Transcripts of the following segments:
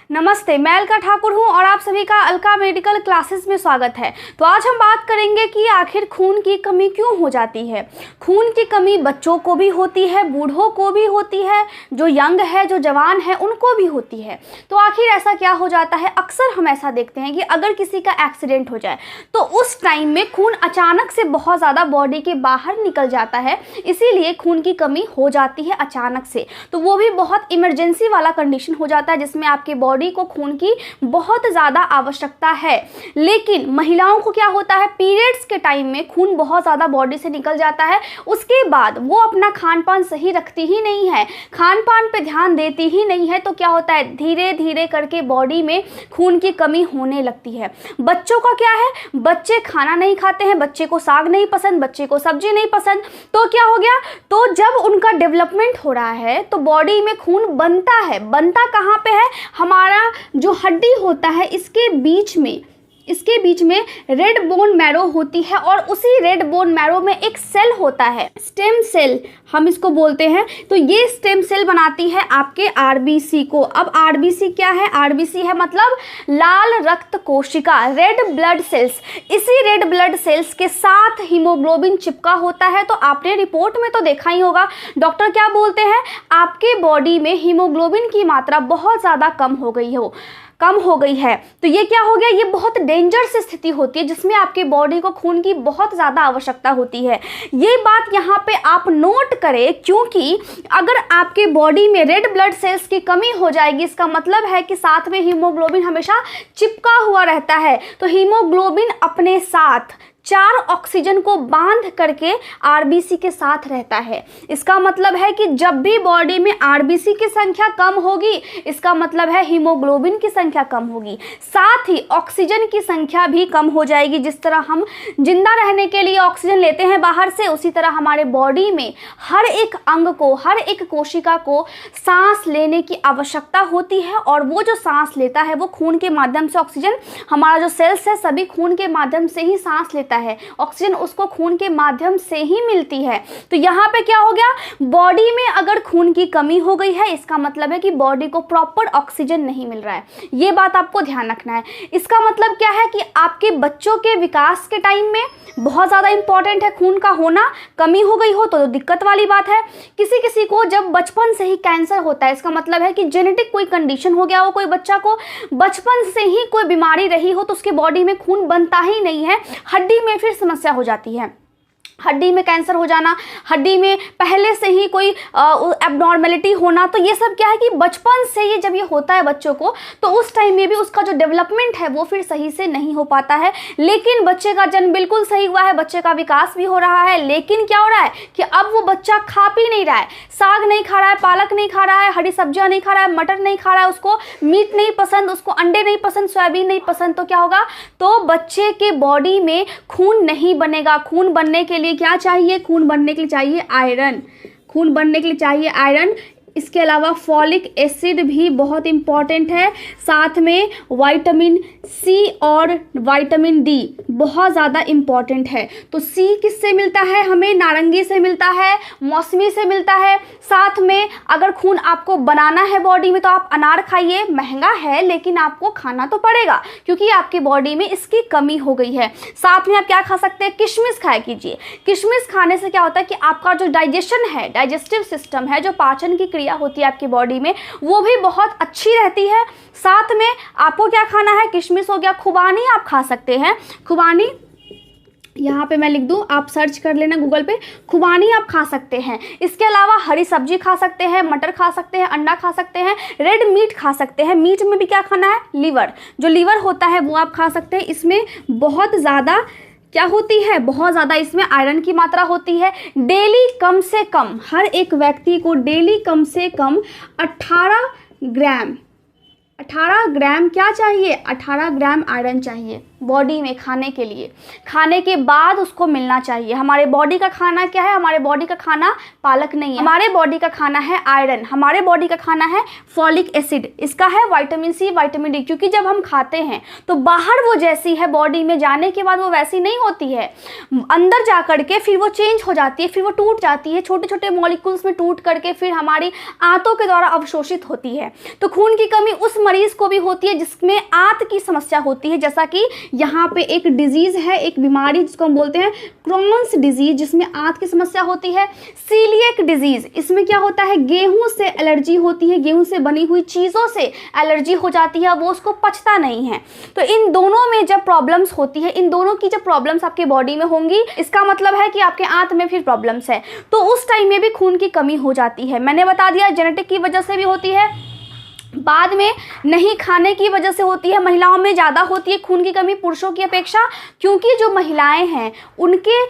नमस्ते, मैं अलका ठाकुर हूं और आप सभी का अलका मेडिकल क्लासेस में स्वागत है। तो आज हम बात करेंगे कि आखिर खून की कमी क्यों हो जाती है। खून की कमी बच्चों को भी होती है, बूढ़ों को भी होती है, जो यंग है, जो जवान है, उनको भी होती है। तो आखिर ऐसा क्या हो जाता है? अक्सर हम ऐसा देखते हैं कि अगर किसी का एक्सीडेंट हो जाए तो उस टाइम में खून अचानक से बहुत ज़्यादा बॉडी के बाहर निकल जाता है, इसीलिए खून की कमी हो जाती है अचानक से। तो वो भी बहुत इमरजेंसी वाला कंडीशन हो जाता है जिसमें आपके बॉडी को खून की बहुत ज़्यादा आवश्यकता है। लेकिन महिलाओं को क्या होता है, पीरियड्स के टाइम में खून बहुत ज़्यादा बॉडी से निकल जाता है, उसके बाद वो अपना खान पान सही रखती ही नहीं है, खान पान पे ध्यान देती ही नहीं है, तो क्या होता है, धीरे धीरे करके बॉडी में खून की कमी होने लगती है। बच्चों का क्या है, बच्चे खाना नहीं खाते हैं, बच्चे को साग नहीं पसंद, बच्चे को सब्जी नहीं पसंद, तो क्या हो गया, तो जब उनका डेवलपमेंट हो रहा है तो बॉडी में खून बनता है। बनता कहाँ पे है, हमारा जो हड्डी होता है इसके बीच में रेड बोन मैरो होती है और उसी रेड बोन मैरो में एक सेल होता है, स्टेम सेल हम इसको बोलते हैं। तो ये स्टेम सेल बनाती है आपके आरबीसी को। अब आरबीसी क्या है, आरबीसी है मतलब लाल रक्त कोशिका, रेड ब्लड सेल्स। इसी रेड ब्लड सेल्स के साथ हीमोग्लोबिन चिपका होता है। तो आपने रिपोर्ट में तो देखा ही होगा, डॉक्टर क्या बोलते हैं, आपके बॉडी में हीमोग्लोबिन की मात्रा बहुत ज़्यादा कम हो गई है। तो ये क्या हो गया, ये बहुत डेंजर से स्थिति होती है जिसमें आपके बॉडी को खून की बहुत ज़्यादा आवश्यकता होती है। ये बात यहाँ पे आप नोट करें, क्योंकि अगर आपके बॉडी में रेड ब्लड सेल्स की कमी हो जाएगी, इसका मतलब है कि साथ में हीमोग्लोबिन हमेशा चिपका हुआ रहता है। तो हीमोग्लोबिन अपने साथ 4 ऑक्सीजन को बांध करके आरबीसी के साथ रहता है। इसका मतलब है कि जब भी बॉडी में आरबीसी की संख्या कम होगी, इसका मतलब है हीमोग्लोबिन की संख्या कम होगी, साथ ही ऑक्सीजन की संख्या भी कम हो जाएगी। जिस तरह हम जिंदा रहने के लिए ऑक्सीजन लेते हैं बाहर से, उसी तरह हमारे बॉडी में हर एक अंग को, हर एक कोशिका को सांस लेने की आवश्यकता होती है। और वो जो सांस लेता है वो खून के माध्यम से, ऑक्सीजन, हमारा जो सेल्स है सभी खून के माध्यम से ही सांस लेता है, ऑक्सीजन उसको खून के माध्यम से ही मिलती है। तो यहाँ पे क्या हो गया, बॉडी में अगर खून की कमी हो गई है, इसका मतलब है कि बॉडी को प्रॉपर ऑक्सीजन नहीं मिल रहा है। ये बात आपको ध्यान रखना है। इसका मतलब क्या है कि आपके बच्चों के विकास के टाइम में बहुत ज़्यादा इंपॉर्टेंट है खून का होना। कमी हो गई हो तो दिक्कत वाली बात है। किसी को जब बचपन से ही कैंसर होता है, इसका मतलब है कि जेनेटिक कोई कंडीशन हो गया हो, कोई बच्चा को बचपन से ही कोई बीमारी रही हो तो उसके बॉडी में खून बनता ही नहीं है, हड्डी में फिर समस्या हो जाती है। हड्डी में कैंसर हो जाना, हड्डी में पहले से ही कोई एबनॉर्मेलिटी होना, तो ये सब क्या है कि बचपन से ये जब ये होता है बच्चों को, तो उस टाइम में भी उसका जो डेवलपमेंट है वो फिर सही से नहीं हो पाता है। लेकिन बच्चे का जन्म बिल्कुल सही हुआ है, बच्चे का विकास भी हो रहा है, लेकिन क्या हो रहा है कि अब वो बच्चा खा पी नहीं रहा है, साग नहीं खा रहा है, पालक नहीं खा रहा है, हरी सब्जियां नहीं खा रहा है, मटर नहीं खा रहा है, उसको मीट नहीं पसंद, उसको अंडे नहीं पसंद, सोयाबीन नहीं पसंद। तो क्या होगा, तो बच्चे के बॉडी में खून नहीं बनेगा। खून बनने के लिए क्या चाहिए, खून बनने के लिए चाहिए आयरन, खून बनने के लिए चाहिए आयरन। इसके अलावा फॉलिक एसिड भी बहुत इंपॉर्टेंट है, साथ में विटामिन सी और विटामिन डी बहुत ज़्यादा इंपॉर्टेंट है। तो सी किससे मिलता है, हमें नारंगी से मिलता है, मौसमी से मिलता है। साथ में अगर खून आपको बनाना है बॉडी में तो आप अनार खाइए, महंगा है लेकिन आपको खाना तो पड़ेगा क्योंकि आपकी बॉडी में इसकी कमी हो गई है। साथ में आप क्या खा सकते हैं, किशमिश खाया कीजिए। किशमिश खाने से क्या होता है कि आपका जो डाइजेशन है, डाइजेस्टिव सिस्टम है, जो पाचन की होती है आपकी बॉडी में, वो भी बहुत अच्छी रहती है। साथ में आपको क्या खाना है, किशमिश हो गया, खुबानी आप खा सकते हैं। खुबानी यहाँ पे मैं लिख दूँ, आप सर्च कर लेना गूगल पे, खुबानी आप खा सकते हैं। इसके अलावा हरी सब्जी खा सकते हैं, मटर खा सकते हैं, अंडा खा सकते हैं, रेड मीट खा सकते हैं। मीट में भी क्या खाना है, लीवर, जो लीवर होता है वो आप खा सकते हैं। इसमें बहुत ज़्यादा क्या होती है, बहुत ज़्यादा इसमें आयरन की मात्रा होती है। डेली कम से कम हर एक व्यक्ति को डेली कम से कम 18 ग्राम क्या चाहिए, 18 ग्राम आयरन चाहिए। बॉडी में खाने के लिए, खाने के बाद उसको मिलना चाहिए। हमारे बॉडी का खाना क्या है? हमारे बॉडी का खाना पालक नहीं है, हमारे बॉडी का खाना है आयरन, हमारे बॉडी का खाना है फॉलिक एसिड, इसका है विटामिन सी, विटामिन डी। क्योंकि जब हम खाते हैं तो बाहर वो जैसी है बॉडी में जाने के बाद वो वैसी नहीं होती है, अंदर जा करके फिर वो चेंज हो जाती है, फिर वो टूट जाती है, छोटे छोटे मॉलिक्यूल्स में टूट करके फिर हमारी आंतों के द्वारा अवशोषित होती है। तो खून की कमी उस मरीज को भी होती है जिसमें आंत की समस्या होती है, जैसा कि यहाँ पे एक डिजीज है, एक बीमारी जिसको हम बोलते हैं क्रॉन्स डिजीज, जिसमें आंत की समस्या होती है। सीलिएक डिजीज, इसमें क्या होता है? गेहूं से एलर्जी होती है, गेहूं से बनी हुई चीज़ों से एलर्जी हो जाती है, वो उसको पचता नहीं है। तो इन दोनों में जब प्रॉब्लम्स होती है, इन दोनों की जब प्रॉब्लम्स आपके बॉडी में होंगी, इसका मतलब है कि आपके आंत में फिर प्रॉब्लम्स है, तो उस टाइम में भी खून की कमी हो जाती है। मैंने बता दिया जेनेटिक की वजह से भी होती है, बाद में नहीं खाने की वजह से होती है। महिलाओं में ज़्यादा होती है खून की कमी पुरुषों की अपेक्षा, क्योंकि जो महिलाएं हैं उनके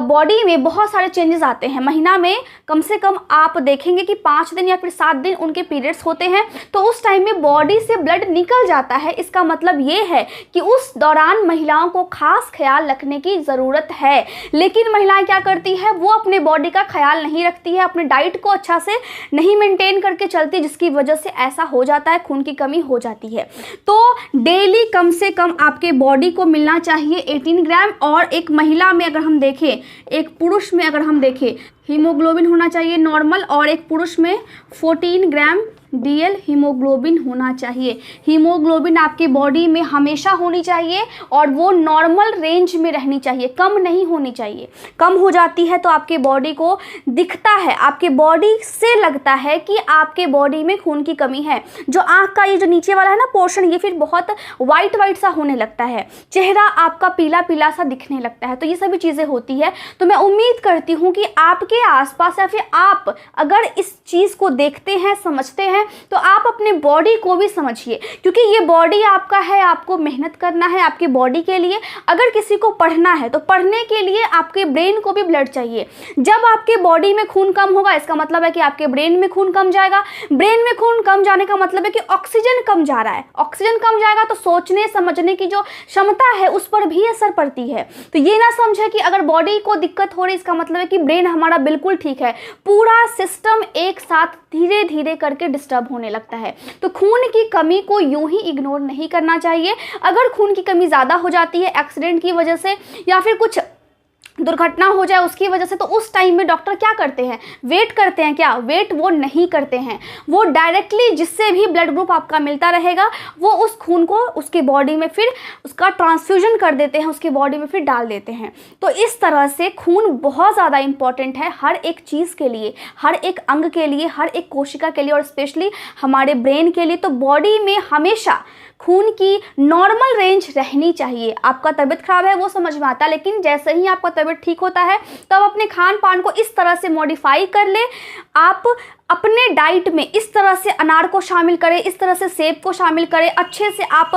बॉडी में बहुत सारे चेंजेस आते हैं। महीना में कम से कम आप देखेंगे कि 5 दिन या फिर 7 दिन उनके पीरियड्स होते हैं, तो उस टाइम में बॉडी से ब्लड निकल जाता है। इसका मतलब ये है कि उस दौरान महिलाओं को खास ख्याल रखने की ज़रूरत है। लेकिन महिलाएं क्या करती है? वो अपने बॉडी का ख्याल नहीं रखती है, अपने डाइट को अच्छा से नहीं मेंटेन करके चलती, जिसकी वजह से ऐसा हो जाता है, खून की कमी हो जाती है। तो डेली कम से कम आपके बॉडी को मिलना चाहिए 18 ग्राम। और एक महिला में अगर हम देखें, एक पुरुष में अगर हम देखें, हीमोग्लोबिन होना चाहिए नॉर्मल, और एक पुरुष में 14 ग्राम DL हीमोग्लोबिन होना चाहिए। हीमोग्लोबिन आपकी बॉडी में हमेशा होनी चाहिए और वो नॉर्मल रेंज में रहनी चाहिए, कम नहीं होनी चाहिए। कम हो जाती है तो आपके बॉडी को दिखता है, आपके बॉडी से लगता है कि आपके बॉडी में खून की कमी है। जो आँख का ये जो नीचे वाला है ना पोर्शन, ये फिर बहुत वाइट सा होने लगता है, चेहरा आपका पीला पीला सा दिखने लगता है। तो ये सभी चीज़ें होती है। तो मैं उम्मीद करती हूँ कि आपके आसपास या फिर आप अगर इस चीज़ को देखते हैं, समझते हैं, तो आप अपने बॉडी को भी समझिए, क्योंकि ये बॉडी आपका है, आपको मेहनत करना है आपकी बॉडी के लिए। अगर किसी को पढ़ना है तो पढ़ने के लिए आपके ब्रेन को भी ब्लड चाहिए। जब आपके बॉडी में खून कम होगा, इसका मतलब है कि आपके ब्रेन में खून कम जाएगा। ब्रेन में खून कम जाने का मतलब है कि ऑक्सीजन कम जा रहा है, ऑक्सीजन कम जाएगा तो सोचने समझने की जो क्षमता है उस पर भी असर पड़ती है। तो ये ना समझे कि अगर बॉडी को दिक्कत हो रही, इसका मतलब है कि ब्रेन हमारा बिल्कुल ठीक है। पूरा सिस्टम एक साथ धीरे धीरे करके डिस्टर्ब होने लगता है। तो खून की कमी को यूं ही इग्नोर नहीं करना चाहिए। अगर खून की कमी ज़्यादा हो जाती है एक्सीडेंट की वजह से या फिर कुछ दुर्घटना हो जाए उसकी वजह से, तो उस टाइम में डॉक्टर क्या करते हैं? वेट करते हैं क्या? वेट वो नहीं करते हैं। वो डायरेक्टली जिससे भी ब्लड ग्रुप आपका मिलता रहेगा, वो उस खून को उसके बॉडी में फिर उसका ट्रांसफ्यूजन कर देते हैं, उसके बॉडी में फिर डाल देते हैं। तो इस तरह से खून बहुत ज़्यादा इंपॉर्टेंट है हर एक चीज़ के लिए, हर एक अंग के लिए, हर एक कोशिका के लिए, और स्पेशली हमारे ब्रेन के लिए। तो बॉडी में हमेशा खून की नॉर्मल रेंज रहनी चाहिए। आपका तबीयत खराब है वो समझ में आता है, लेकिन जैसे ही आपका तबीयत ठीक होता है तब अपने खान पान को इस तरह से मॉडिफाई कर ले। आप अपने डाइट में इस तरह से अनार को शामिल करें, इस तरह से सेब को शामिल करें, अच्छे से आप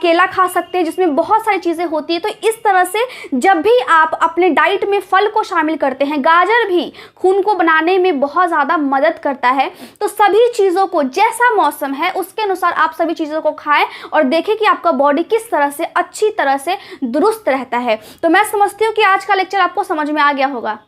केला खा सकते हैं जिसमें बहुत सारी चीज़ें होती है। तो इस तरह से जब भी आप अपने डाइट में फल को शामिल करते हैं, गाजर भी खून को बनाने में बहुत ज़्यादा मदद करता है। तो सभी चीज़ों को, जैसा मौसम है उसके अनुसार आप सभी चीज़ों को खाएं और देखें कि आपका बॉडी किस तरह से अच्छी तरह से दुरुस्त रहता है। तो मैं समझती हूँ कि आज का लेक्चर आपको समझ में आ गया होगा।